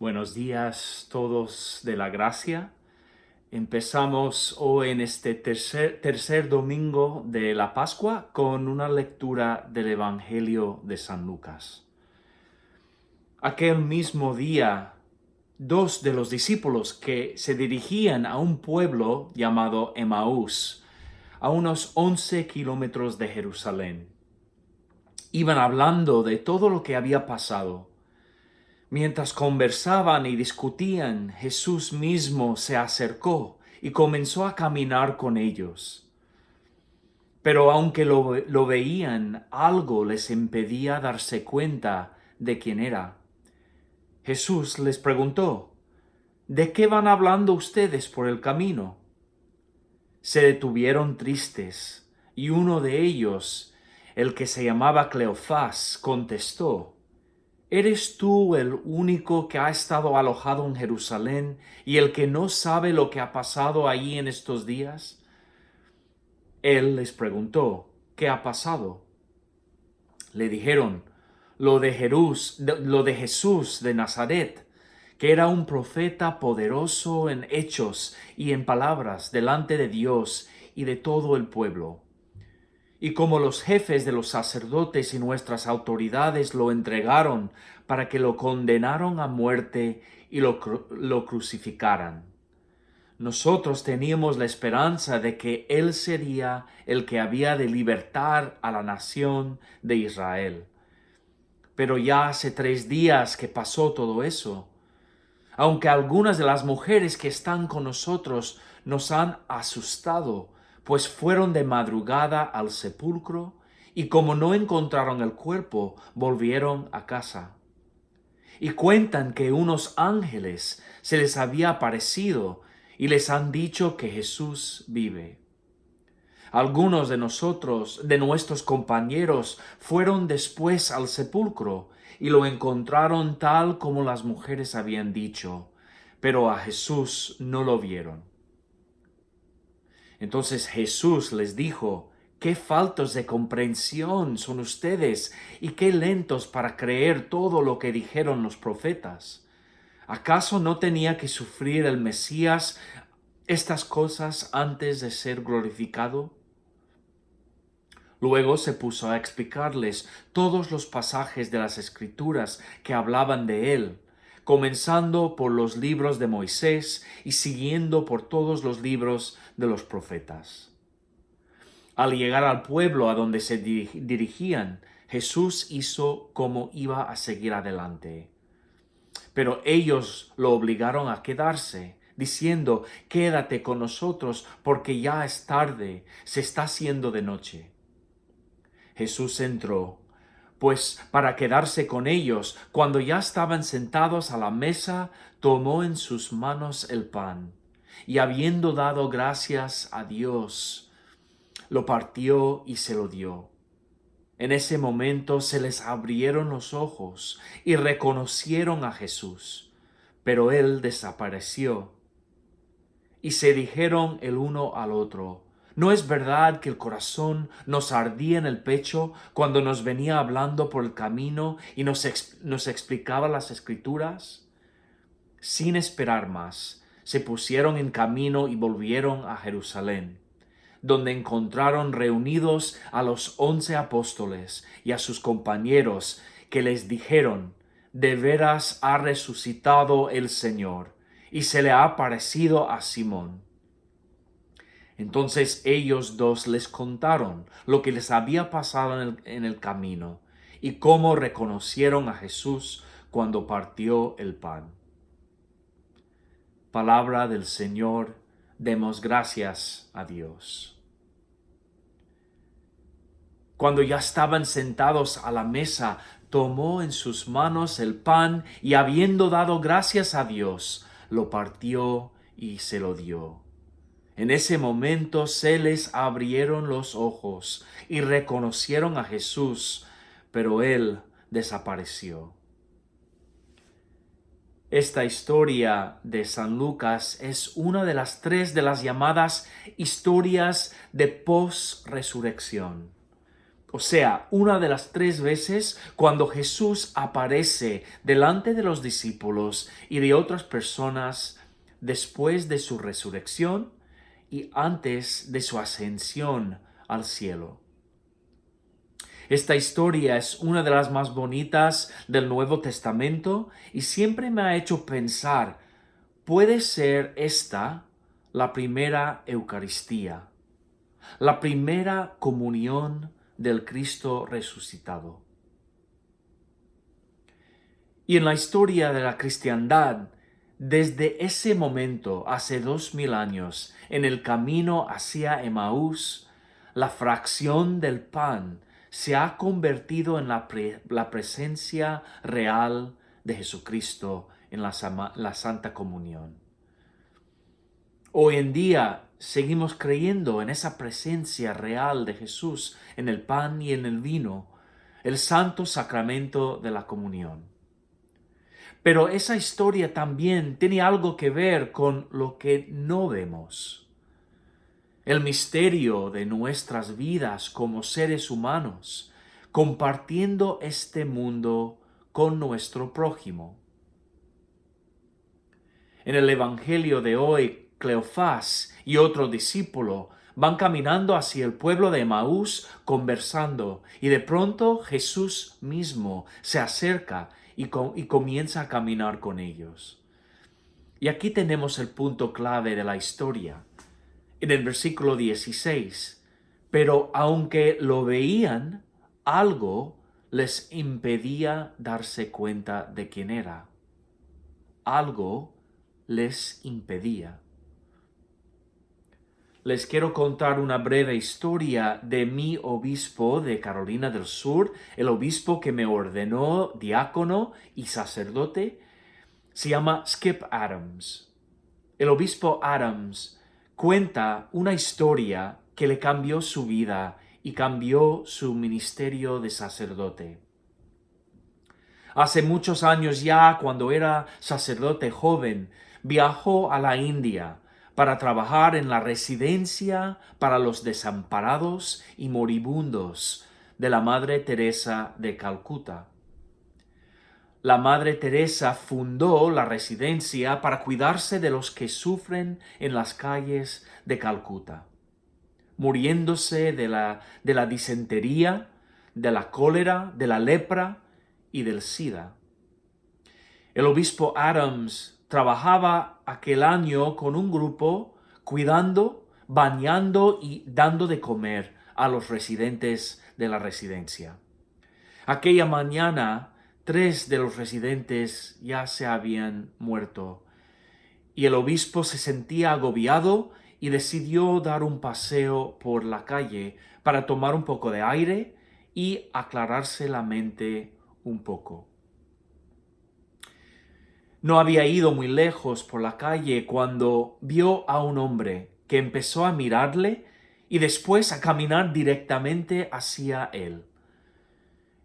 Buenos días todos de la gracia. Empezamos hoy en este tercer domingo de la Pascua con una lectura del Evangelio de San Lucas. Aquel mismo día, dos de los discípulos que se dirigían a un pueblo llamado Emaús, a unos 11 kilómetros de Jerusalén, iban hablando de todo lo que había pasado. Mientras conversaban y discutían, Jesús mismo se acercó y comenzó a caminar con ellos. Pero aunque lo veían, algo les impedía darse cuenta de quién era. Jesús les preguntó: ¿De qué van hablando ustedes por el camino? Se detuvieron tristes, y uno de ellos, el que se llamaba Cleofás, contestó: ¿Eres tú el único que ha estado alojado en Jerusalén y el que no sabe lo que ha pasado allí en estos días? Él les preguntó: ¿Qué ha pasado? Le dijeron: lo de Jesús de Nazaret, que era un profeta poderoso en hechos y en palabras delante de Dios y de todo el pueblo. Y como los jefes de los sacerdotes y nuestras autoridades lo entregaron para que lo condenaran a muerte y lo crucificaran. Nosotros teníamos la esperanza de que Él sería el que había de libertar a la nación de Israel. Pero ya hace 3 días que pasó todo eso. Aunque algunas de las mujeres que están con nosotros nos han asustado, pues fueron de madrugada al sepulcro y como no encontraron el cuerpo, volvieron a casa. Y cuentan que unos ángeles se les había aparecido y les han dicho que Jesús vive. Algunos de nuestros compañeros, fueron después al sepulcro y lo encontraron tal como las mujeres habían dicho, pero a Jesús no lo vieron. Entonces Jesús les dijo: «¿Qué faltos de comprensión son ustedes y qué lentos para creer todo lo que dijeron los profetas? ¿Acaso no tenía que sufrir el Mesías estas cosas antes de ser glorificado?» Luego se puso a explicarles todos los pasajes de las Escrituras que hablaban de él, comenzando por los libros de Moisés y siguiendo por todos los libros de los profetas. Al llegar al pueblo a donde se dirigían, Jesús hizo como iba a seguir adelante. Pero ellos lo obligaron a quedarse, diciendo: «Quédate con nosotros porque ya es tarde, se está haciendo de noche». Jesús entró, pues, para quedarse con ellos. Cuando ya estaban sentados a la mesa, tomó en sus manos el pan, y habiendo dado gracias a Dios, lo partió y se lo dio. En ese momento se les abrieron los ojos y reconocieron a Jesús, pero él desapareció. Y se dijeron el uno al otro: ¿no es verdad que el corazón nos ardía en el pecho cuando nos venía hablando por el camino y nos explicaba las Escrituras? Sin esperar más, se pusieron en camino y volvieron a Jerusalén, donde encontraron reunidos a los 11 apóstoles y a sus compañeros, que les dijeron: «De veras ha resucitado el Señor, y se le ha aparecido a Simón». Entonces ellos dos les contaron lo que les había pasado en el camino y cómo reconocieron a Jesús cuando partió el pan. Palabra del Señor. Demos gracias a Dios. Cuando ya estaban sentados a la mesa, tomó en sus manos el pan y, habiendo dado gracias a Dios, lo partió y se lo dio. En ese momento se les abrieron los ojos y reconocieron a Jesús, pero él desapareció. Esta historia de San Lucas es una de las 3 de las llamadas historias de post-resurrección. O sea, una de las 3 veces cuando Jesús aparece delante de los discípulos y de otras personas después de su resurrección y antes de su ascensión al cielo. Esta historia es una de las más bonitas del Nuevo Testamento y siempre me ha hecho pensar, ¿puede ser esta la primera Eucaristía, la primera comunión del Cristo resucitado? Y en la historia de la cristiandad, desde ese momento, hace 2000 años, en el camino hacia Emaús, la fracción del pan se ha convertido en la presencia real de Jesucristo en la Santa Comunión. Hoy en día seguimos creyendo en esa presencia real de Jesús en el pan y en el vino, el santo sacramento de la comunión. Pero esa historia también tiene algo que ver con lo que no vemos. El misterio de nuestras vidas como seres humanos, compartiendo este mundo con nuestro prójimo. En el Evangelio de hoy, Cleofás y otro discípulo van caminando hacia el pueblo de Emaús conversando y de pronto Jesús mismo se acerca y comienza a caminar con ellos. Y aquí tenemos el punto clave de la historia. En el versículo 16, pero aunque lo veían, algo les impedía darse cuenta de quién era. Algo les impedía. Les quiero contar una breve historia de mi obispo de Carolina del Sur, el obispo que me ordenó diácono y sacerdote. Se llama Skip Adams. El obispo Adams cuenta una historia que le cambió su vida y cambió su ministerio de sacerdote. Hace muchos años ya, cuando era sacerdote joven, viajó a la India para trabajar en la residencia para los desamparados y moribundos de la Madre Teresa de Calcuta. La Madre Teresa fundó la residencia para cuidarse de los que sufren en las calles de Calcuta, muriéndose de la disentería, de la cólera, de la lepra y del SIDA. El obispo Adams trabajaba aquel año con un grupo cuidando, bañando y dando de comer a los residentes de la residencia. Aquella mañana, 3 de los residentes ya se habían muerto y el obispo se sentía agobiado y decidió dar un paseo por la calle para tomar un poco de aire y aclararse la mente un poco. No había ido muy lejos por la calle cuando vio a un hombre que empezó a mirarle y después a caminar directamente hacia él.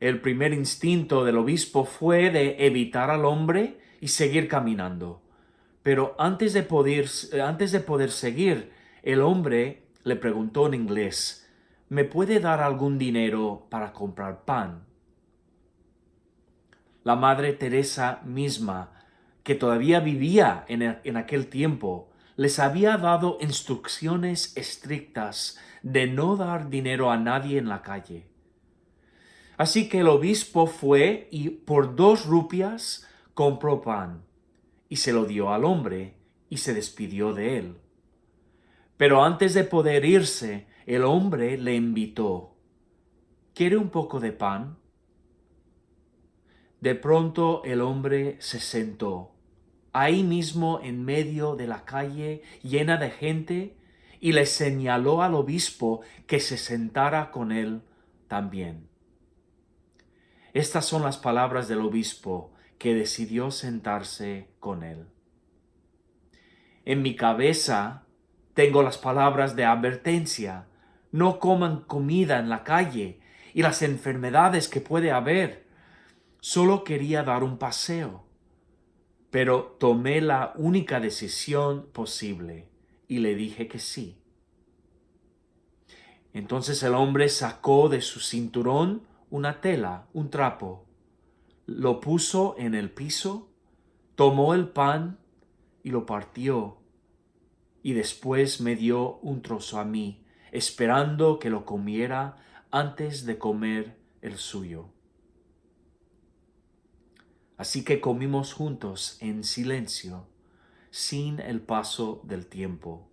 El primer instinto del obispo fue de evitar al hombre y seguir caminando. Pero antes de poder seguir, el hombre le preguntó en inglés, ¿me puede dar algún dinero para comprar pan? La Madre Teresa misma, que todavía vivía en aquel tiempo, les había dado instrucciones estrictas de no dar dinero a nadie en la calle. Así que el obispo fue y por 2 rupias compró pan y se lo dio al hombre y se despidió de él. Pero antes de poder irse, el hombre le invitó. ¿Quiere un poco de pan? De pronto el hombre se sentó, ahí mismo en medio de la calle llena de gente, y le señaló al obispo que se sentara con él también. Estas son las palabras del obispo que decidió sentarse con él. En mi cabeza tengo las palabras de advertencia: no coman comida en la calle y las enfermedades que puede haber. Solo quería dar un paseo, pero tomé la única decisión posible y le dije que sí. Entonces el hombre sacó de su cinturón una tela, un trapo, lo puso en el piso, tomó el pan y lo partió, y después me dio un trozo a mí, esperando que lo comiera antes de comer el suyo. Así que comimos juntos en silencio, sin el paso del tiempo.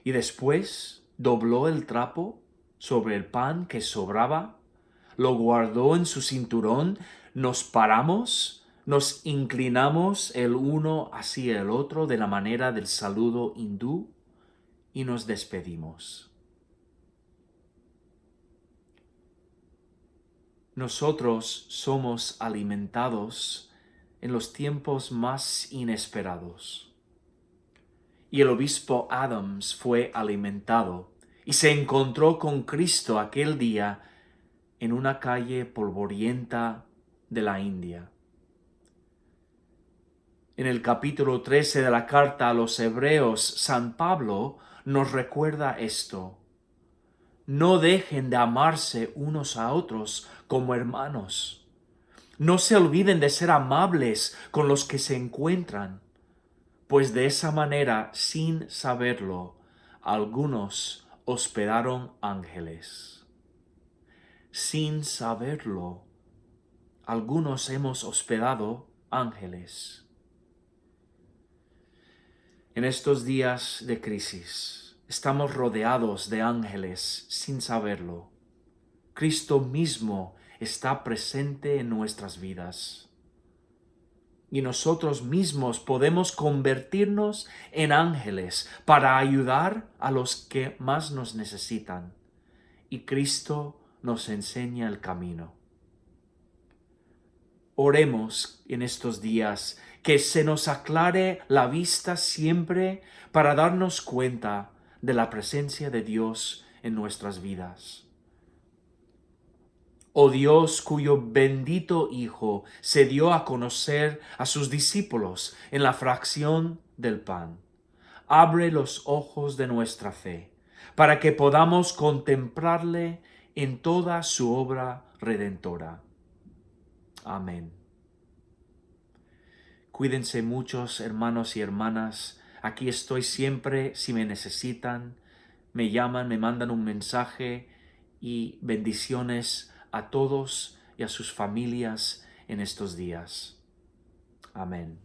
Y después dobló el trapo sobre el pan que sobraba, lo guardó en su cinturón, nos paramos, nos inclinamos el uno hacia el otro de la manera del saludo hindú y nos despedimos. Nosotros somos alimentados en los tiempos más inesperados. Y el obispo Adams fue alimentado y se encontró con Cristo aquel día en una calle polvorienta de la India. En el capítulo 13 de la carta a los Hebreos, San Pablo nos recuerda esto. No dejen de amarse unos a otros como hermanos. No se olviden de ser amables con los que se encuentran, pues de esa manera, sin saberlo, algunos hospedaron ángeles. Sin saberlo, algunos hemos hospedado ángeles. En estos días de crisis, estamos rodeados de ángeles sin saberlo. Cristo mismo está presente en nuestras vidas. Y nosotros mismos podemos convertirnos en ángeles para ayudar a los que más nos necesitan. Y Cristo nos enseña el camino. Oremos en estos días que se nos aclare la vista siempre para darnos cuenta de la presencia de Dios en nuestras vidas. Oh Dios, cuyo bendito Hijo se dio a conocer a sus discípulos en la fracción del pan, abre los ojos de nuestra fe, para que podamos contemplarle en toda su obra redentora. Amén. Cuídense muchos, hermanos y hermanas. Aquí estoy siempre si me necesitan. Me llaman, me mandan un mensaje y bendiciones a todos y a sus familias en estos días. Amén.